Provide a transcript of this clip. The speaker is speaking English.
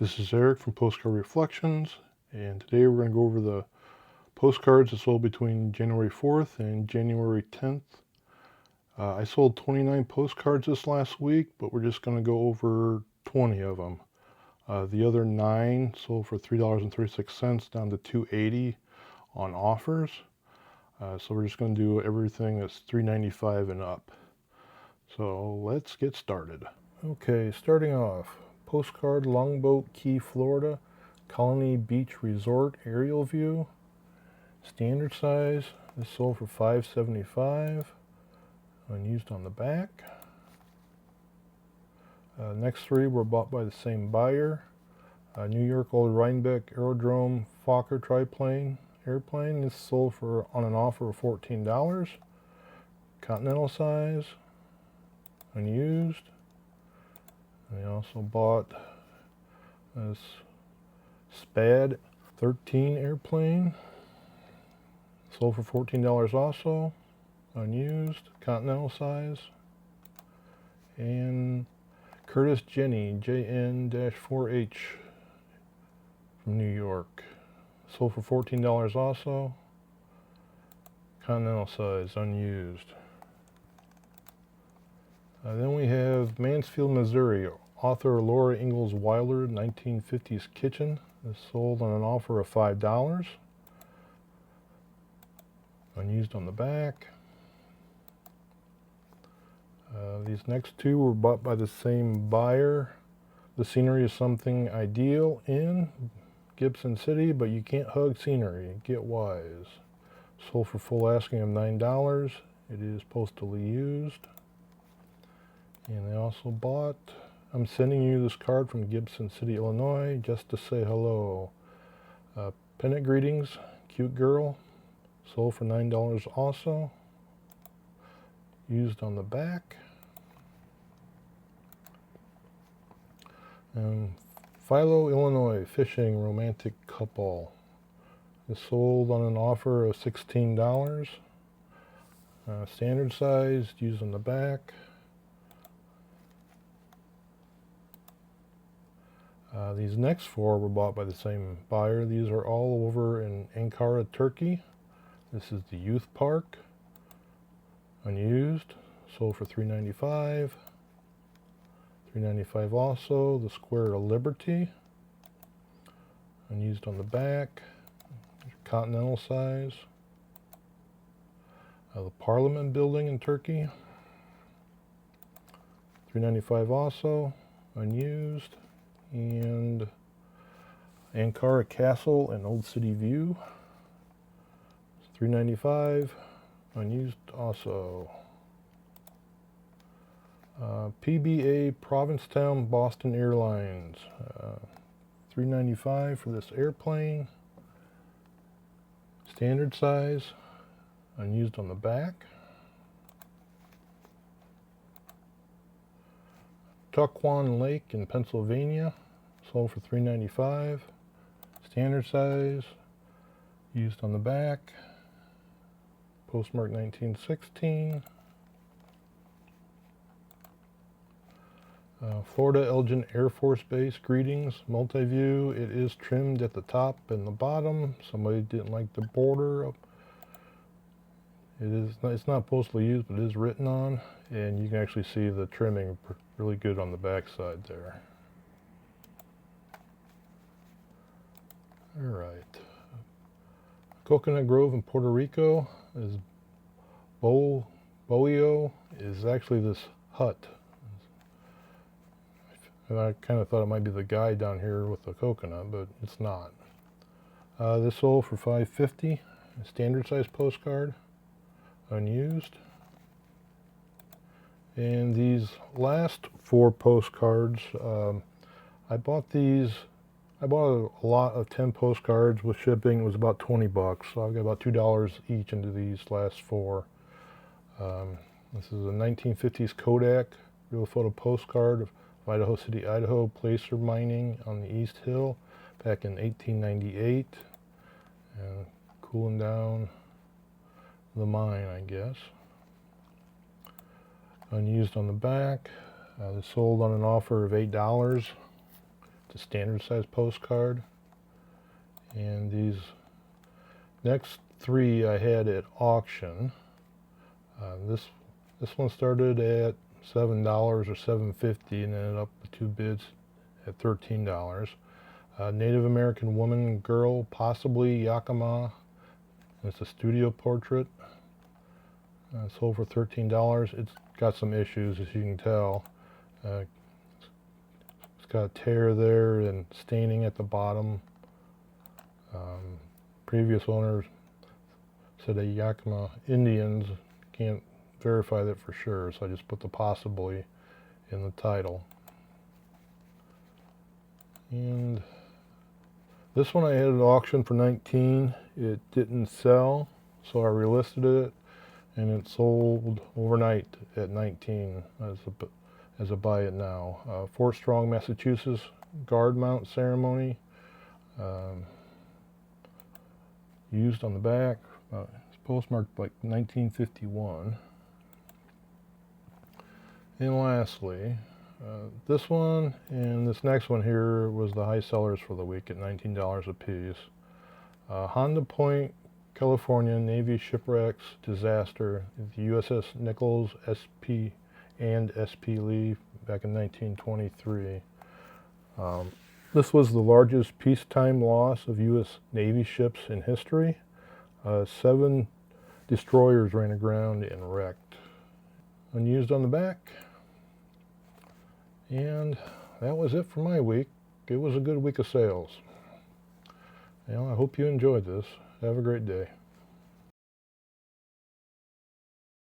This is Eric from Postcard Reflections, and today we're going to go over the postcards that sold between January 4th and January 10th. I sold 29 postcards this last week, but we're just going to go over 20 of them. The other 9 sold for $3.36 down to $2.80 on offers. So we're just going to do everything that's $3.95 and up. So let's get started. Okay, starting off. Postcard Longboat Key, Florida, Colony Beach Resort aerial view, standard size. This sold for $5.75, unused on the back. Next 3 were bought by the same buyer. New York Old Rhinebeck Aerodrome Fokker triplane airplane. This sold for on an offer of $14. Continental size, unused. We also bought this SPAD 13 airplane, sold for $14 also, unused, continental size. And Curtis Jenny JN-4H from New York, sold for $14 also, continental size, unused. Then we have Mansfield, Missouri, author Laura Ingalls Wilder, 1950s Kitchen. This sold on an offer of $5. Unused on the back. These next 2 were bought by the same buyer. The scenery is something ideal in Gibson City, but you can't hug scenery. Get wise. Sold for full asking of $9. It is postally used. And they also bought, I'm sending you this card from Gibson City, Illinois, just to say hello. Pennant greetings, cute girl, sold for $9 also. Used on the back. And Philo, Illinois, fishing romantic couple. Is sold on an offer of $16. Standard size, used on the back. These next 4 were bought by the same buyer. These are all over in Ankara, Turkey. This is the Youth Park, unused, sold for $3.95. $3.95 also. The Square of Liberty, unused on the back, continental size. The Parliament Building in Turkey, $3.95 also, unused. And Ankara Castle and Old City View, $3.95, unused also. PBA Provincetown Boston Airlines, $3.95 for this airplane. Standard size, unused on the back. Tuckahoe Lake in Pennsylvania, sold for $3.95. Standard size, used on the back. Postmark 1916. Florida Elgin Air Force Base, greetings, multi-view. It is trimmed at the top and the bottom. Somebody didn't like the border. It's not postally used, but it is written on, and you can actually see the trimming really good on the back side there. All right. Coconut Grove in Puerto Rico is Bohio is actually this hut. And I kind of thought it might be the guy down here with the coconut, but it's not. This sold for $5.50, a standard size postcard, unused. And these last 4 postcards, I bought a lot of 10 postcards with shipping. It was about $20, so I got about $2 each into these last 4. This is a 1950s Kodak real photo postcard of Idaho City, Idaho, placer mining on the East Hill back in 1898, and cooling down the mine, I guess. Unused on the back. It's sold on an offer of $8. the standard size postcard. And these next three I had at auction. This one started at $7 or $7.50 and ended up with two bids at $13. Native American woman, girl, possibly Yakima. It's a studio portrait. Sold for $13. It's got some issues, as you can tell. It's got a tear there and staining at the bottom. Previous owners said the Yakima Indians. Can't verify that for sure, so I just put the possibly in the title. And this one I had at auction for $19. It didn't sell, so I relisted it, and it sold overnight at $19 as a buy it now. Fort Strong, Massachusetts guard mount ceremony. Used on the back. It's postmarked like 1951. And lastly, this one and this next one here was the high sellers for the week at $19 a piece. Honda Point, California Navy shipwrecks disaster, the USS Nichols SP and SP Lee back in 1923. This was the largest peacetime loss of U.S. Navy ships in history. 7 destroyers ran aground and wrecked. Unused on the back. And that was it for my week. It was a good week of sales. I hope you enjoyed this. Have a great day.